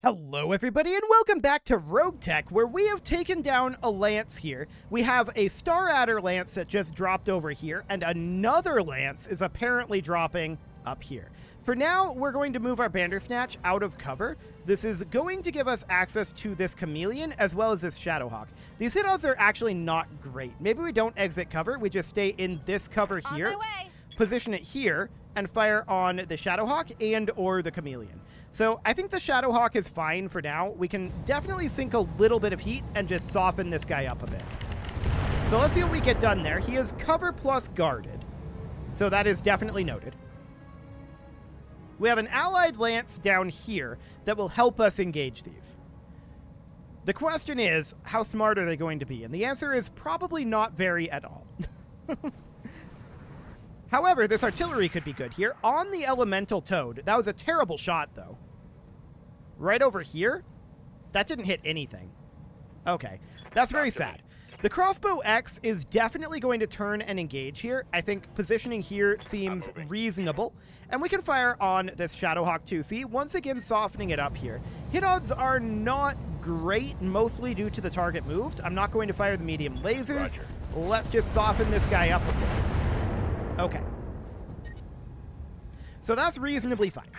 Hello everybody and welcome back to RogueTech, where we have taken down a lance here. We have a Star Adder lance that just dropped over here, and another lance is apparently dropping up here. For now, we're going to move our Bandersnatch out of cover. This is going to give us access to this Chameleon as well as this Shadowhawk. These hit odds are actually not great. Maybe we don't exit cover, we just stay in this cover here, position it here, and fire on the Shadowhawk and or the Chameleon. So I think the Shadowhawk is fine for now. We can definitely sink a little bit of heat and just soften this guy up a bit. So let's see what we get done there. He is cover plus guarded. So that is definitely noted. We have an allied lance down here that will help us engage these. The question is, how smart are they going to be? And the answer is probably not very at all. However, this artillery could be good here. On the Elemental Toad, that was a terrible shot, though. Right over here? That didn't hit anything. Okay, that's very sad. The Crossbow X is definitely going to turn and engage here. I think positioning here seems reasonable. And we can fire on this Shadowhawk 2C, once again softening it up here. Hit odds are not great, mostly due to the target moved. I'm not going to fire the medium lasers. Roger. Let's just soften this guy up a bit. Okay. So that's reasonably fine.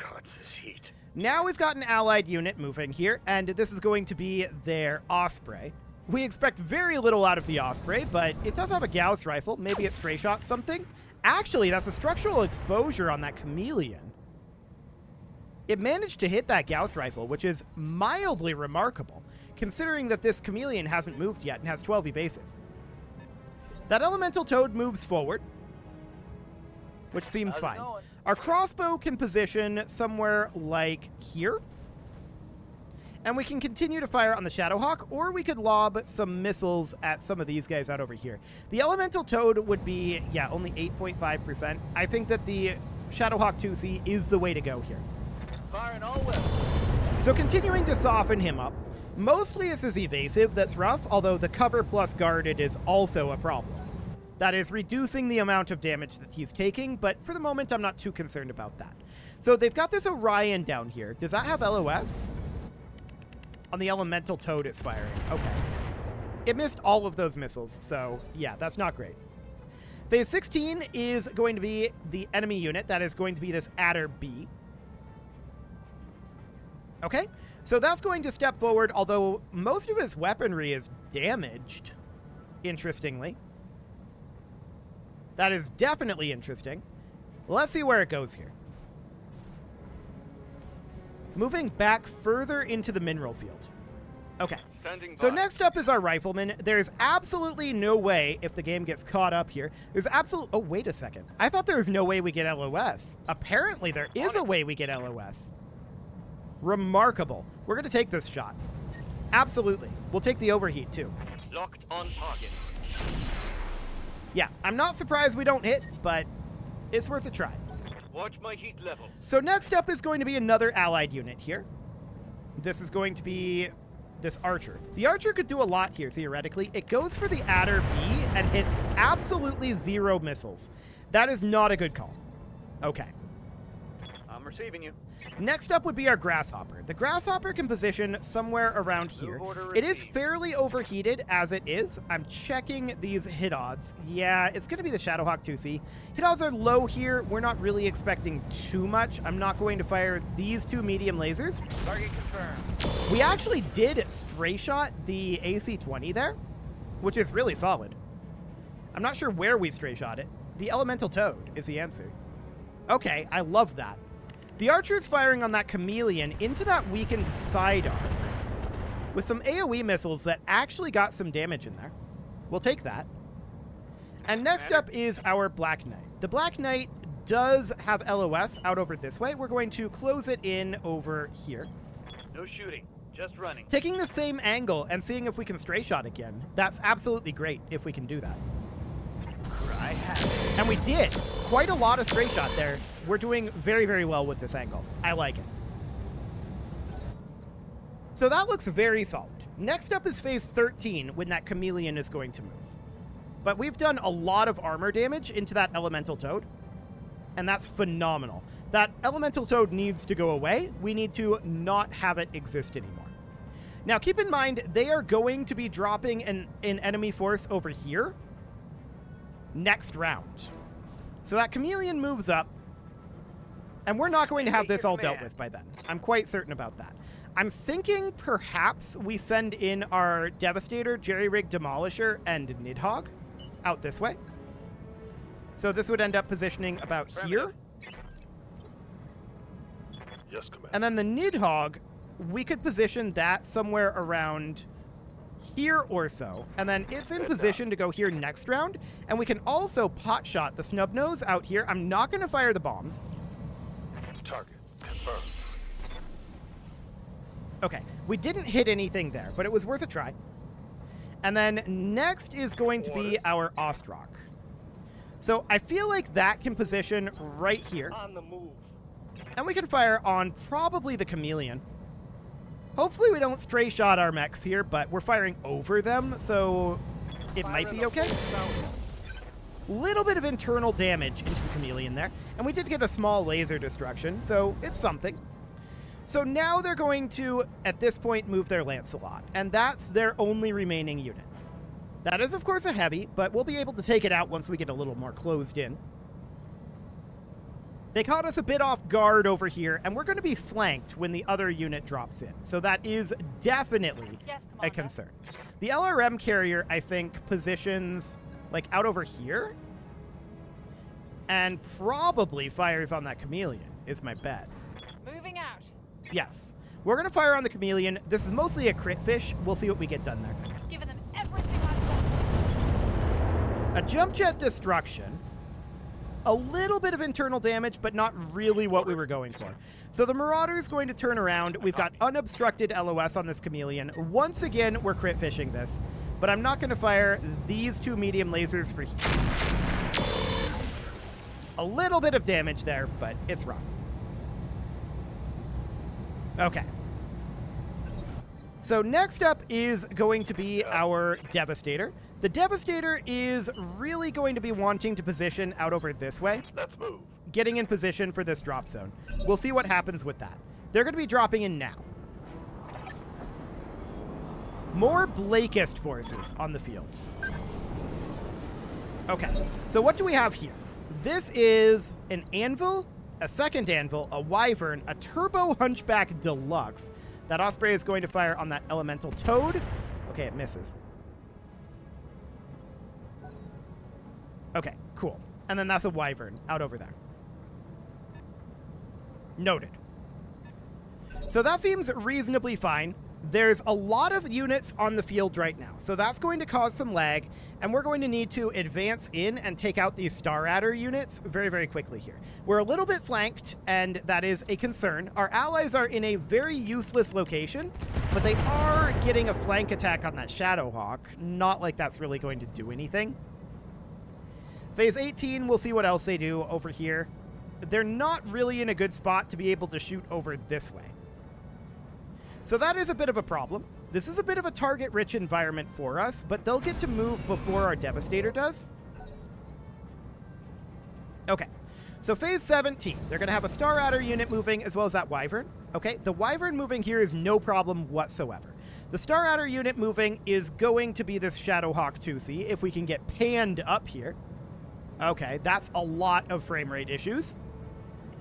Now we've got an allied unit moving here, and this is going to be their Osprey. We expect very little out of the Osprey, but it does have a Gauss rifle. Maybe it stray shots something. Actually, that's a structural exposure on that Chameleon. It managed to hit that Gauss rifle, which is mildly remarkable, considering that this Chameleon hasn't moved yet and has 12 evasive. That Elemental Toad moves forward, which seems fine. Our crossbow can position somewhere like here. And we can continue to fire on the Shadowhawk, or we could lob some missiles at some of these guys out over here. The Elemental Toad would be, yeah, only 8.5%. I think that the Shadowhawk 2C is the way to go here. Firing all well. So continuing to soften him up. Mostly it's his evasive that's rough, although the cover plus guarded is also a problem. That is reducing the amount of damage that he's taking, but for the moment, I'm not too concerned about that. So they've got this Orion down here. Does that have LOS? On the Elemental Toad it's firing. Okay. It missed all of those missiles, so yeah, that's not great. Phase 16 is going to be the enemy unit. That is going to be this Adder B. Okay, so that's going to step forward, although most of his weaponry is damaged, interestingly. That is definitely interesting. Let's see where it goes here. Moving back further into the mineral field. Okay, so next up is our rifleman. There's absolutely no way, if the game gets caught up here, there's absolutely... Oh, wait a second. I thought there was no way we get LOS. Apparently there is a way we get LOS. Remarkable. We're going to take this shot. Absolutely. We'll take the overheat, too. Locked on target. Yeah, I'm not surprised we don't hit, but it's worth a try. Watch my heat level. So next up is going to be another allied unit here. This is going to be this Archer. The Archer could do a lot here, theoretically. It goes for the Adder B and hits absolutely 0 missiles. That is not a good call. Okay. I'm receiving you. Next up would be our Grasshopper. The Grasshopper can position somewhere around here. It is fairly overheated as it is. I'm checking these hit odds. Yeah, it's going to be the Shadowhawk 2C. Hit odds are low here. We're not really expecting too much. I'm not going to fire these 2 medium lasers. Target confirmed. We actually did stray shot the AC-20 there, which is really solid. I'm not sure where we stray shot it. The Elemental Toad is the answer. Okay, I love that. The Archer is firing on that Chameleon into that weakened side arc with some AoE missiles that actually got some damage in there. We'll take that. And next up is our Black Knight. The Black Knight does have LOS out over this way. We're going to close it in over here. No shooting, just running. Taking the same angle and seeing if we can stray shot again. That's absolutely great if we can do that. I have it. And we did. Quite a lot of stray shot there. We're doing very, very well with this angle. I like it. So that looks very solid. Next up is phase 13, when that Chameleon is going to move. But we've done a lot of armor damage into that Elemental Toad. and that's phenomenal. That elemental toad needs to go away. We need to not have it exist anymore. Now, keep in mind, they are going to be dropping an enemy force over here next round. So that chameleon moves up, and we're not going to have this all dealt with by then. I'm quite certain about that. I'm thinking perhaps we send in our Devastator, Jerry-Rig Demolisher, and Nidhogg out this way. So this would end up positioning about here. Yes, Commander. And then the Nidhogg, we could position that somewhere around here or so. And then it's in position to go here next round. And we can also pot shot the Snubnose out here. I'm not going to fire the bombs. Target confirmed. Okay, we didn't hit anything there, but it was worth a try. And then next is going to be our Ostrock. So I feel like that can position right here. On the move. And we can fire on probably the Chameleon. Hopefully we don't stray shot our mechs here, but we're firing over them, so it might be okay. Little bit of internal damage into the Chameleon there. And we did get a small laser destruction, so it's something. So now they're going to, at this point, move their Lancelot. And that's their only remaining unit. That is, of course, a heavy, but we'll be able to take it out once we get a little more closed in. They caught us a bit off guard over here, and we're going to be flanked when the other unit drops in. So that is definitely a concern. The LRM carrier, I think, positions, like, out over here. And probably fires on that Chameleon, is my bet. Moving out. Yes. We're going to fire on the Chameleon. This is mostly a crit fish. We'll see what we get done there. Giving them everything I've got. A jump jet destruction. A little bit of internal damage, but not really what we were going for. So the Marauder is going to turn around. We've got unobstructed LOS on this Chameleon. Once again, we're crit fishing this. But I'm not going to fire these two medium lasers for here. A little bit of damage there, but it's rough. Okay. So next up is going to be our Devastator. The Devastator is really going to be wanting to position out over this way. Let's move. Getting in position for this drop zone. We'll see what happens with that. They're going to be dropping in now. More Blakist forces on the field. Okay, so what do we have here? This is an Anvil, a second Anvil, a Wyvern, a Turbo Hunchback Deluxe. That Osprey is going to fire on that Elemental Toad. Okay, it misses. Okay, cool. And then that's a Wyvern out over there. Noted. So that seems reasonably fine. There's a lot of units on the field right now, so that's going to cause some lag, and we're going to need to advance in and take out these Star Adder units very, very quickly here. We're a little bit flanked, and that is a concern. Our allies are in a very useless location, but they are getting a flank attack on that Shadowhawk. Not like that's really going to do anything. Phase 18, we'll see what else they do over here. They're not really in a good spot to be able to shoot over this way. So that is a bit of a problem. This is a bit of a target-rich environment for us, but they'll get to move before our Devastator does. Okay, so phase 17. They're going to have a Star Adder unit moving as well as that Wyvern. Okay, the Wyvern moving here is no problem whatsoever. The Star Adder unit moving is going to be this Shadowhawk 2C if we can get panned up here. Okay, that's a lot of frame rate issues.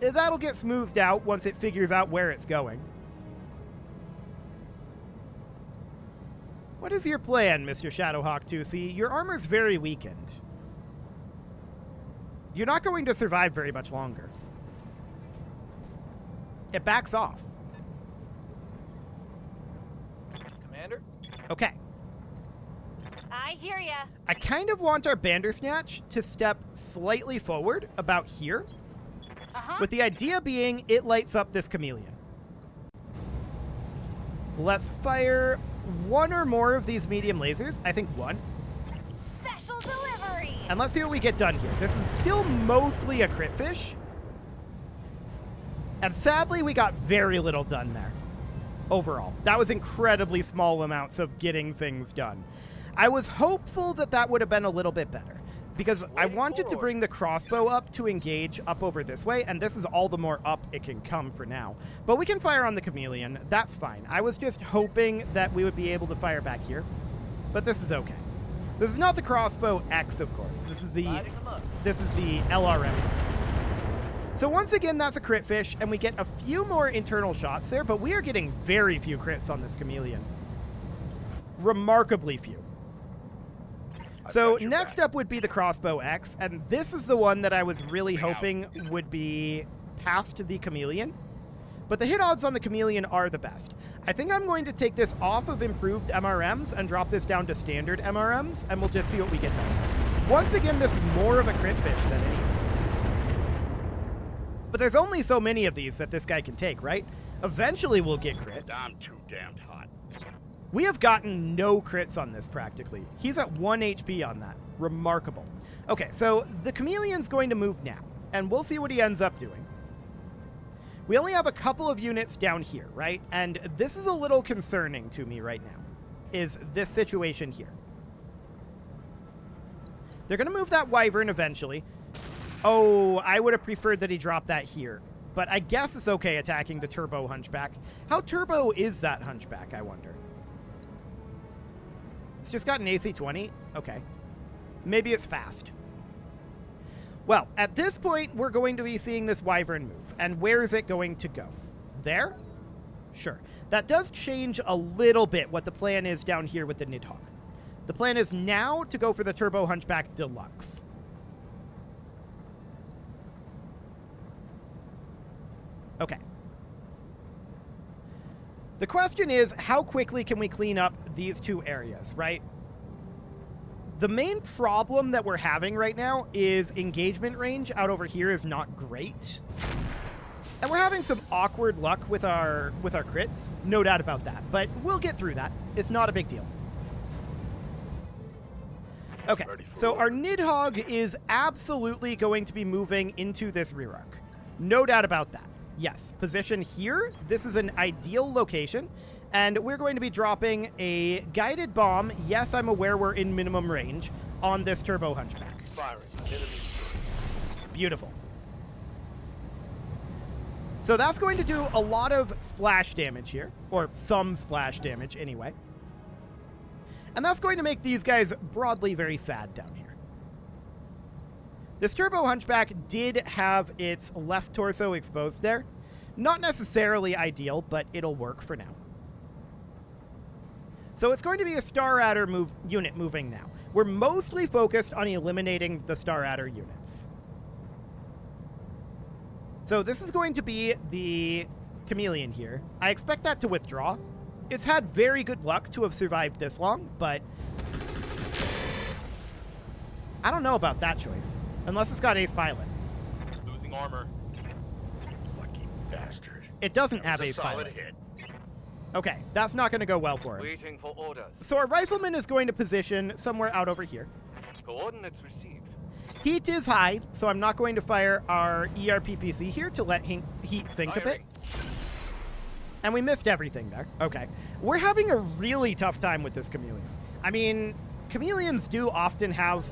That'll get smoothed out once it figures out where it's going. What is your plan, Mr. Shadowhawk 2C? Your armor's very weakened. You're not going to survive very much longer. It backs off. Commander? Okay. I hear ya. I kind of want our Bandersnatch to step slightly forward, about here, with the idea being it lights up this Chameleon. Let's fire one or more of these medium lasers. I think one. Special delivery. And let's see what we get done here. This is still mostly a crit fish. And sadly, we got very little done there. Overall. That was incredibly small amounts of getting things done. I was hopeful that that would have been a little bit better. because I Waiting wanted to for bring the crossbow up to engage up over this way, and this is all the more up it can come for now. But we can fire on the chameleon. That's fine. I was just hoping that we would be able to fire back here, but this is okay. This is not the crossbow X, of course. This is the Lighting them up. LRM. So once again, that's a crit fish, and we get a few more internal shots there, but we are getting very few crits on this chameleon. Remarkably few. So next up would be the crossbow X, and this is the one that I was really hoping would be past the chameleon. But the hit odds on the chameleon are the best. I think I'm going to take this off of improved MRMs and drop this down to standard MRMs, and we'll just see what we get done. Once again, this is more of a crit fish than anything. But there's only so many of these that this guy can take, right? Eventually we'll get crits. I'm too damned hot. We have gotten no crits on this practically. He's at 1 HP on that. Remarkable. Okay, so the chameleon's going to move now, and we'll see what he ends up doing. We only have a couple of units down here, right? And this is a little concerning to me right now, is this situation here. They're going to move that wyvern eventually. Oh, I would have preferred that he dropped that here. But I guess it's okay attacking the turbo hunchback. How turbo is that hunchback, I wonder? It's just got an AC 20? Okay. Maybe it's fast. Well, at this point, we're going to be seeing this wyvern move. And where is it going to go? There? Sure. That does change a little bit what the plan is down here with the Nidhogg. The plan is now to go for the Turbo Hunchback Deluxe. Okay. The question is, how quickly can we clean up these two areas, right? The main problem that we're having right now is engagement range out over here is not great. And we're having some awkward luck with our crits. No doubt about that. But we'll get through that. It's not a big deal. Okay, so our Nidhogg is absolutely going to be moving into this rear arc. No doubt about that. Yes, position here. This is an ideal location. And we're going to be dropping a guided bomb. Yes, I'm aware we're in minimum range on this Turbo Hunchback. Firing. Enemy. Beautiful. So that's going to do a lot of splash damage here, or some splash damage anyway. And that's going to make these guys broadly very sad down here. This Turbo Hunchback did have its left torso exposed there. Not necessarily ideal, but it'll work for now. So it's going to be a Star Adder unit moving now. We're mostly focused on eliminating the Star Adder units. So this is going to be the chameleon here. I expect that to withdraw. It's had very good luck to have survived this long, but I don't know about that choice. Unless it's got ace pilot. Losing armor. Lucky bastard. It doesn't have ace Solid pilot. hit. Okay, that's not going to go well for him. Waiting for orders. So our rifleman is going to position somewhere out over here. Coordinates received. Heat is high, so I'm not going to fire our ERPPC here to let heat sink a bit. And we missed everything there. Okay. We're having a really tough time with this chameleon. I mean, chameleons do often have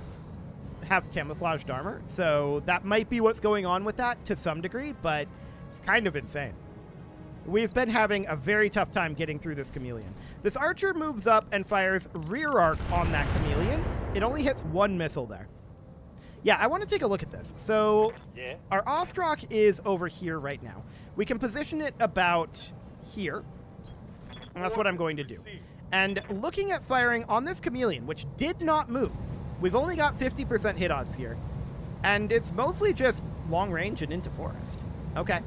camouflaged armor, so that might be what's going on with that to some degree, but it's kind of insane. We've been having a very tough time getting through this chameleon. This archer moves up and fires rear arc on that chameleon. It only hits one missile there. Yeah, I want to take a look at this. So our Ostrak is over here right now. We can position it about here, and that's what I'm going to do. And looking at firing on this chameleon, which did not move, we've only got 50% hit odds here, and it's mostly just long range and into forest. Okay.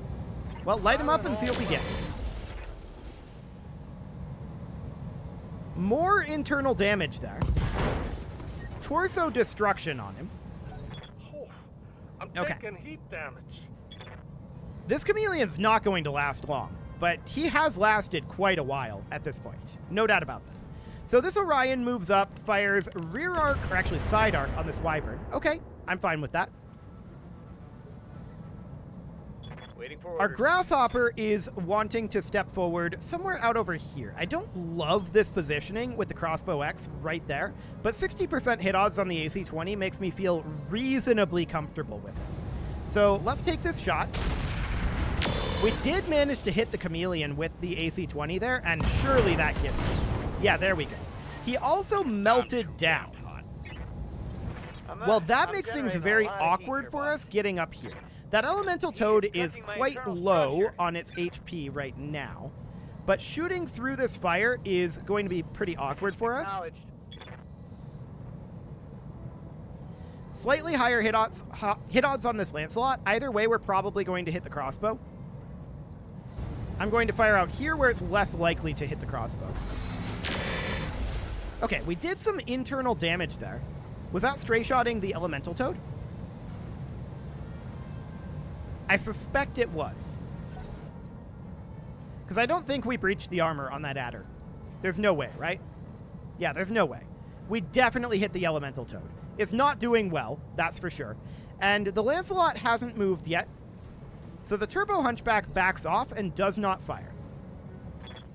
Well, light him up and see what we get. More internal damage there. Torso destruction on him. I'm Okay. taking heat damage. This chameleon's not going to last long, but he has lasted quite a while at this point. No doubt about that. So this Orion moves up, fires rear arc, or actually side arc on this wyvern. Okay, I'm fine with that. Waiting for Our orders. grasshopper is wanting to step forward somewhere out over here. I don't love this positioning with the crossbow X right there, but 60% hit odds on the AC-20 makes me feel reasonably comfortable with it. So let's take this shot. We did manage to hit the chameleon with the AC-20 there, and surely that gets him. Yeah, there we go. He also melted down. Well, that makes things very awkward for us getting up here. That elemental toad is quite low on its HP right now, but shooting through this fire is going to be pretty awkward for us. Slightly higher hit odds on this Lancelot. Either way, we're probably going to hit the crossbow. I'm going to fire out here where it's less likely to hit the crossbow. Okay, we did some internal damage there. Was that stray-shotting the elemental toad? I suspect it was. Because I don't think we breached the armor on that adder. There's no way, right? Yeah, there's no way. We definitely hit the elemental toad. It's not doing well, that's for sure. And the Lancelot hasn't moved yet. So the turbo hunchback backs off and does not fire.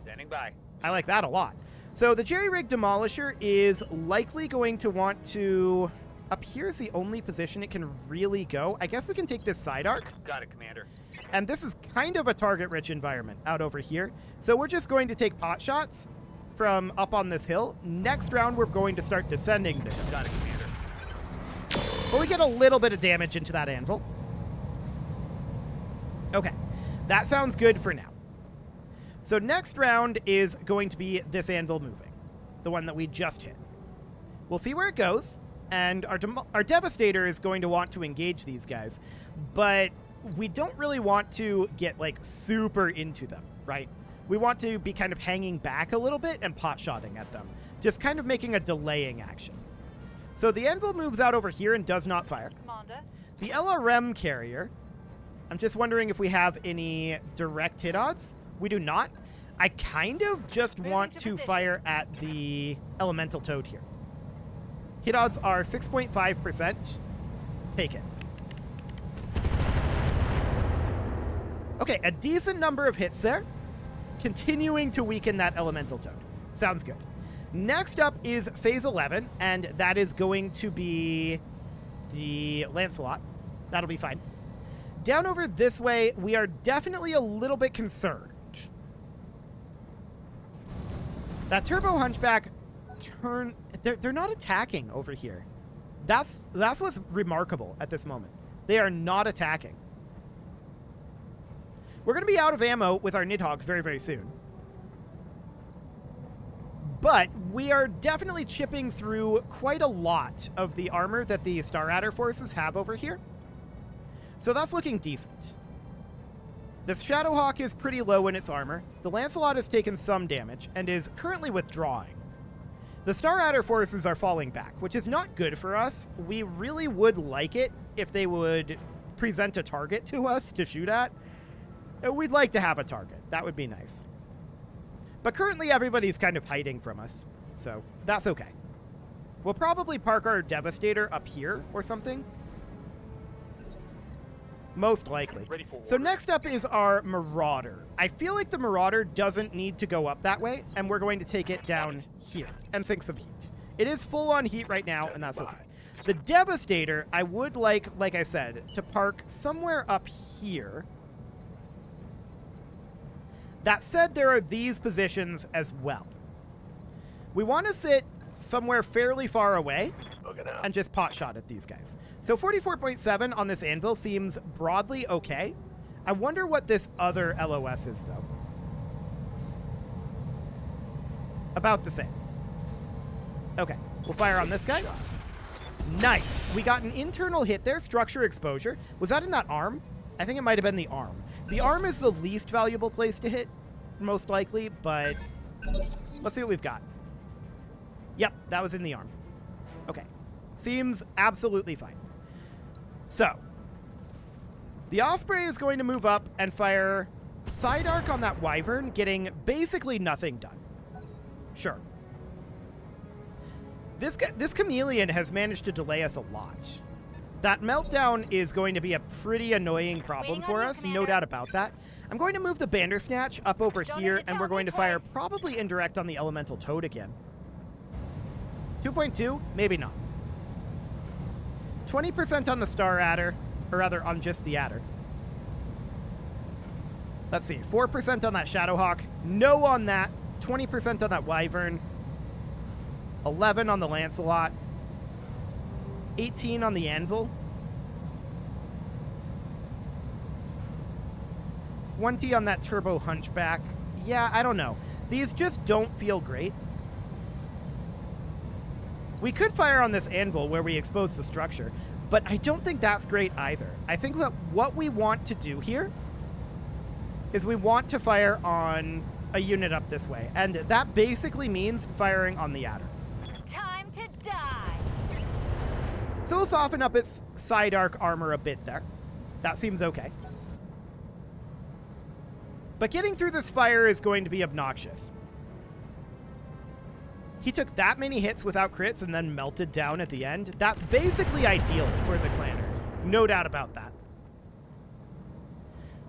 Standing by. I like that a lot. So the jerry-rig demolisher is likely going to want to... Up here is the only position it can really go. I guess we can take this side arc. Got it, Commander. And this is kind of a target-rich environment out over here. So we're just going to take pot shots from up on this hill. Next round, we're going to start descending there. Got it, Commander. But we get a little bit of damage into that anvil. Okay, that sounds good for now. So next round is going to be this anvil moving, the one that we just hit. We'll see where it goes, and our Devastator is going to want to engage these guys, but we don't really want to get, like, super into them, right? We want to be kind of hanging back a little bit and pot-shotting at them, just kind of making a delaying action. So the anvil moves out over here and does not fire. Commander. The LRM carrier, I'm just wondering if we have any direct hit odds. We do not. I kind of just want to fire at the elemental toad here. Hit odds are 6.5%. Take it. Okay, a decent number of hits there. Continuing to weaken that elemental toad. Sounds good. Next up is phase 11, and that is going to be the Lancelot. That'll be fine. Down over this way, we are definitely a little bit concerned. That turbo hunchback they're not attacking over here. That's what's remarkable at this moment. They are not attacking. We're going to be out of ammo with our Nidhogg very, very soon. But we are definitely chipping through quite a lot of the armor that the Star Adder forces have over here. So that's looking decent. This Shadowhawk is pretty low in its armor. The Lancelot has taken some damage and is currently withdrawing. The Star Adder forces are falling back, which is not good for us. We really would like it if they would present a target to us to shoot at. We'd like to have a target. That would be nice. But currently everybody's kind of hiding from us, so that's okay. We'll probably park our Devastator up here or something. Most likely. So next up is our Marauder. I feel like the Marauder doesn't need to go up that way, and we're going to take it down here and sink some heat. It is full on heat right now, and that's okay. The Devastator, I would like I said, to park somewhere up here. That said, there are these positions as well. We want to sit somewhere fairly far away and just pot shot at these guys. So 44.7 on this anvil seems broadly okay. I wonder what this other LOS is, though. About the same. Okay, we'll fire on this guy. Nice. We got an internal hit there, structure exposure. Was that in that arm? I think it might have been the arm. The arm is the least valuable place to hit, most likely, but let's see what we've got. Yep, that was in the arm. Okay. Seems absolutely fine. So, the Osprey is going to move up and fire side arc on that Wyvern, getting basically nothing done. Sure. This chameleon has managed to delay us a lot. That meltdown is going to be a pretty annoying problem Waiting on for you, us, no Commander. doubt about that. I'm going to move the Bandersnatch up over Don't here, need to and tell we're going me to fire twice. probably indirect on the Elemental Toad again. 2.2? Maybe not. 20% on the Star Adder, or rather on just the Adder. Let's see, 4% on that Shadowhawk, no on that, 20% on that Wyvern, 11 on the Lancelot, 18 on the Anvil, 20 on that Turbo Hunchback. Yeah, I don't know. These just don't feel great. We could fire on this Anvil where we expose the structure, but I don't think that's great either. I think that what we want to do here is we want to fire on a unit up this way, and that basically means firing on the Adder. Time to die. So we'll soften up its side arc armor a bit there. That seems okay. But getting through this fire is going to be obnoxious. He took that many hits without crits and then melted down at the end. That's basically ideal for the clanners. No doubt about that.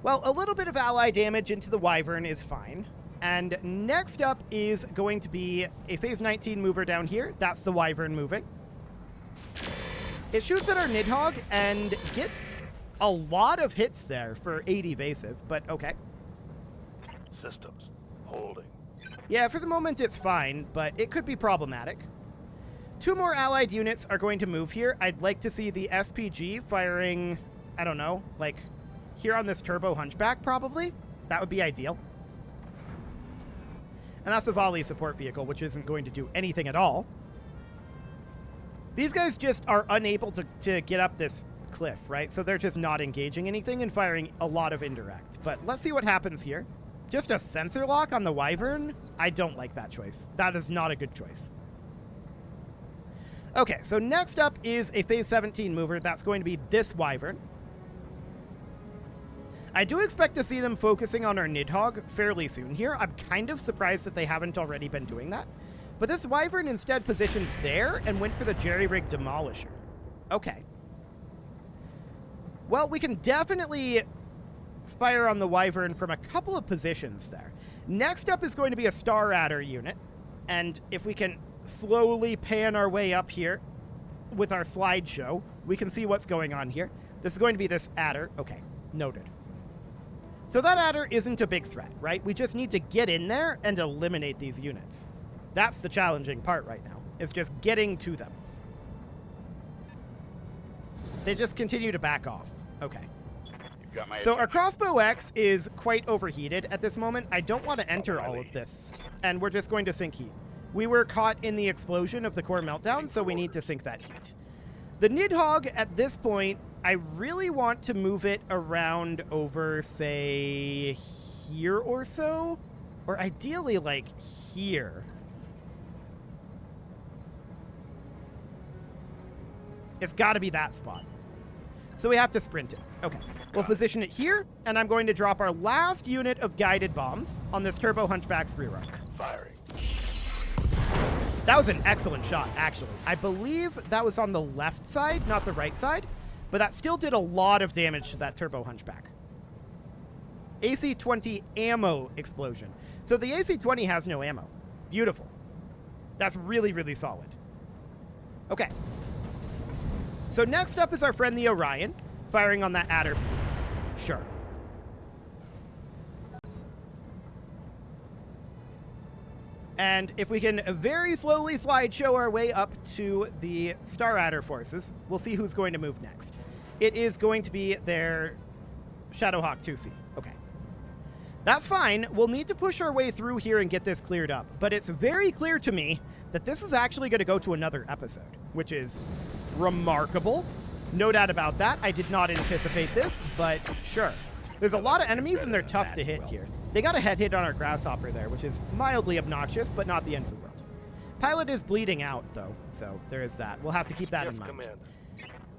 Well, a little bit of ally damage into the Wyvern is fine. And next up is going to be a phase 19 mover down here. That's the Wyvern moving. It shoots at our Nidhogg and gets a lot of hits there for 8 evasive, but okay. Systems. Holding. Yeah, for the moment it's fine, but it could be problematic. 2 more allied units are going to move here. I'd like to see the SPG firing, I don't know, like here on this Turbo Hunchback probably. That would be ideal. And that's a volley support vehicle, which isn't going to do anything at all. These guys just are unable to get up this cliff, right? So they're just not engaging anything and firing a lot of indirect. But let's see what happens here. Just a sensor lock on the Wyvern? I don't like that choice. That is not a good choice. Okay, so next up is a phase 17 mover. That's going to be this Wyvern. I do expect to see them focusing on our Nidhogg fairly soon here. I'm kind of surprised that they haven't already been doing that. But this Wyvern instead positioned there and went for the jerry-rig Demolisher. Okay. Well, we can definitely fire on the Wyvern from a couple of positions there. Next up is going to be a Star Adder unit. And if we can slowly pan our way up here with our slideshow, we can see what's going on here. This is going to be this Adder. Okay, noted. So that Adder isn't a big threat, right? We just need to get in there and eliminate these units. That's the challenging part right now. It's just getting to them. They just continue to back off. Okay. Got my So our Crossbow X is quite overheated at this moment. I don't want to enter all of this, and we're just going to sink heat. We were caught in the explosion of the core meltdown, so we need to sink that heat. The Nidhogg, at this point, I really want to move it around over, say, here or so, or ideally, like, here. It's got to be that spot. So we have to sprint it. Okay. We'll position it here, and I'm going to drop our last unit of guided bombs on this Turbo Hunchback's rear arc. Firing. That was an excellent shot, actually. I believe that was on the left side, not the right side, but that still did a lot of damage to that Turbo Hunchback. AC-20 ammo explosion. So the AC-20 has no ammo. Beautiful. That's really, really solid. Okay. So next up is our friend the Orion, firing on that Adder. Sure. And if we can very slowly slideshow our way up to the Star Adder forces, we'll see who's going to move next. It is going to be their Shadowhawk 2C. Okay. That's fine. We'll need to push our way through here and get this cleared up. But it's very clear to me that this is actually going to go to another episode, which is remarkable. No doubt about that. I did not anticipate this, but sure. There's a lot of enemies, and they're tough to hit here. They got a head hit on our Grasshopper there, which is mildly obnoxious, but not the end of the world. Pilot is bleeding out, though, so there is that. We'll have to keep that in mind. Commander.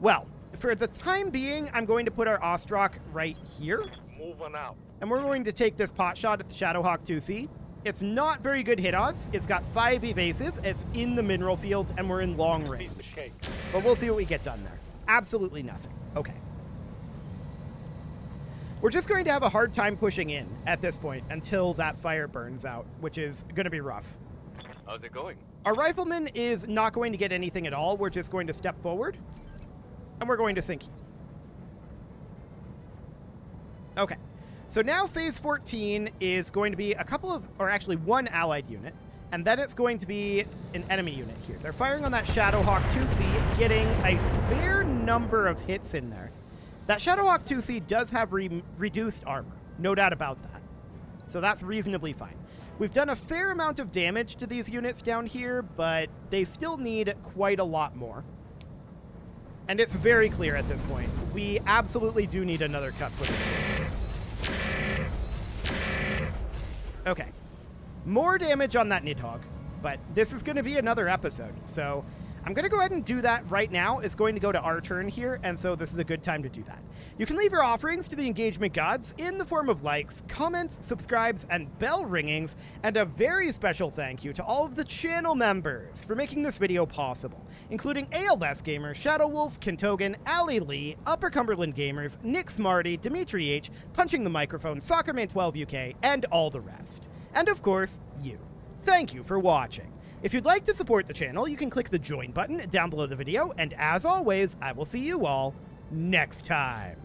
Well, for the time being, I'm going to put our Ostrock right here, Moving out. and we're going to take this pot shot at the Shadowhawk 2C. It's not very good hit odds. It's got 5 evasive, it's in the mineral field, and we're in long Piece range. of cake. But we'll see what we get done there. Absolutely nothing. Okay. We're just going to have a hard time pushing in at this point until that fire burns out, which is going to be rough. How's it going? Our rifleman is not going to get anything at all. We're just going to step forward, and we're going to sink. Okay. So now phase 14 is going to be a couple of, or actually one allied unit, and then it's going to be an enemy unit here. They're firing on that Shadowhawk 2C, getting a fair number of hits in there. That Shadowhawk 2C does have reduced armor, no doubt about that. So that's reasonably fine. We've done a fair amount of damage to these units down here, but they still need quite a lot more. And it's very clear at this point. We absolutely do need another cut push. Okay. More damage on that Nidhogg, but this is going to be another episode, so I'm going to go ahead and do that right now. It's going to go to our turn here, and so this is a good time to do that. You can leave your offerings to the engagement gods in the form of likes, comments, subscribes, and bell ringings, and a very special thank you to all of the channel members for making this video possible, including ALS Gamer, Shadow Wolf, Kentogan, Ali Lee, Upper Cumberland Gamers, Nick Smarty, Dimitri H, Punching the Microphone, Soccerman12 UK, and all the rest. And of course, you. Thank you for watching. If you'd like to support the channel, you can click the join button down below the video, and as always, I will see you all next time.